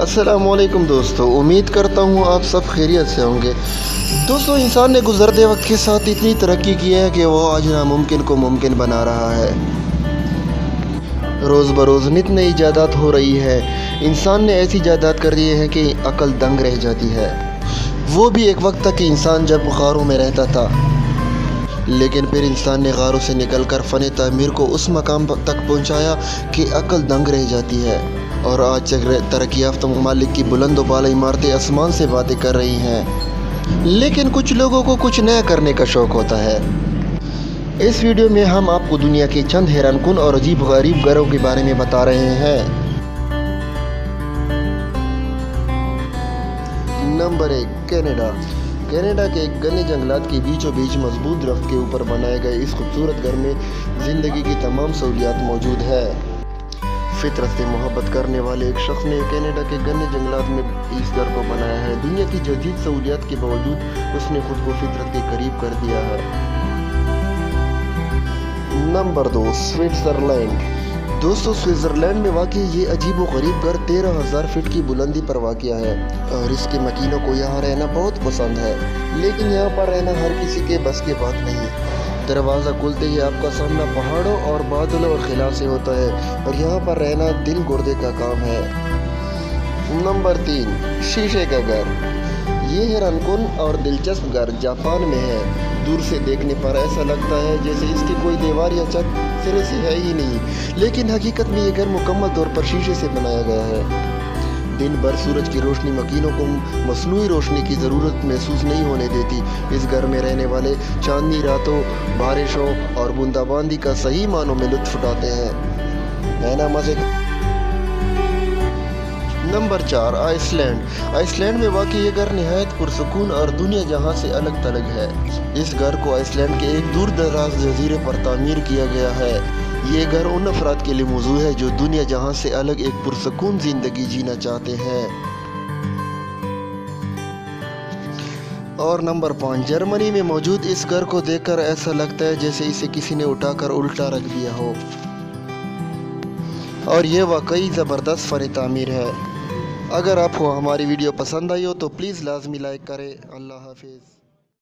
अस्सलाम वालेकुम दोस्तों, उम्मीद करता हूँ आप सब खैरियत से होंगे। दोस्तों, इंसान ने गुज़रते वक्त के साथ इतनी तरक्की की है कि वो आज नामुमकिन को मुमकिन बना रहा है। रोज़ बरोज़ नित नई इजादात हो रही है। इंसान ने ऐसी इजादात कर दी है कि अक्ल दंग रह जाती है। वो भी एक वक्त तक कि इंसान जब गारों में रहता था, लेकिन फिर इंसान ने गारों से निकल कर फ़न तामीर को उस मकाम तक पहुँचाया कि अक्ल दंग रह जाती है। और आज तरक्की याफ्ता ममालिक की बुलंद बाला इमारतें आसमान से बातें कर रही हैं, लेकिन कुछ लोगों को कुछ नया करने का शौक़ होता है। इस वीडियो में हम आपको दुनिया के चंद हैरानकुन और अजीब गरीब घरों के बारे में बता रहे हैं। Number 1, Canada. कनाडा के घने जंगलात के बीचों बीच मजबूत दरख्त के ऊपर बनाए गए इस खूबसूरत घर में ज़िंदगी की तमाम सहूलियात मौजूद है। फितरत से मोहब्बत करने वाले एक शख्स ने कनाडा के घने जंगलात में इस घर को बनाया है। दुनिया की जदीद सहूलियात के बावजूद उसने खुद को फितरत के करीब कर दिया है। Number 2, Switzerland. दोस्तों, स्विट्ज़रलैंड में वाक़ई ये अजीब व गरीब घर 13,000 फीट की बुलंदी पर वाक़या है और इसके मकीनों को यहाँ रहना बहुत पसंद है, लेकिन यहाँ पर रहना हर किसी के बस की बात नहीं। दरवाज़ा खुलते ही आपका सामना पहाड़ों और बादलों और खिला से होता है और यहाँ पर रहना दिल गुर्दे का काम है। नंबर 3, शीशे का घर। ये हैरानकुन और दिलचस्प घर जापान में है। दूर से देखने पर ऐसा लगता है जैसे इसकी कोई दीवार या छत सिरे से है ही नहीं, लेकिन हकीकत में ये घर मुकम्मल तौर पर शीशे से बनाया गया है। दिन भर सूरज की रोशनी मकीनों को मसनूई रोशनी की ज़रूरत महसूस नहीं होने देती। इस घर में रहने वाले चांदनी रातों, बारिशों और बूंदाबांदी का सही मानों में लुत्फ़ उठाते हैं, है ना मज़े। Number 4, Iceland. आइसलैंड में वाक़ई ये घर नहायत पुरसुकून और दुनिया जहाँ से अलग थलग है। इस घर को आइसलैंड के एक दूर दराज जजीरे पर तामीर किया गया है। ये घर उन अफराद के लिए मौजू है जो दुनिया जहाँ से अलग एक पुरसुकून ज़िंदगी जीना चाहते हैं। और नंबर 5, जर्मनी में मौजूद इस घर को देखकर ऐसा लगता है जैसे इसे किसी ने उठाकर उल्टा रख दिया हो और ये वाकई ज़बरदस्त फ़न तामीर है। अगर आपको हमारी वीडियो पसंद आई हो तो प्लीज़ लाजमी लाइक करें। अल्लाह हाफिज़।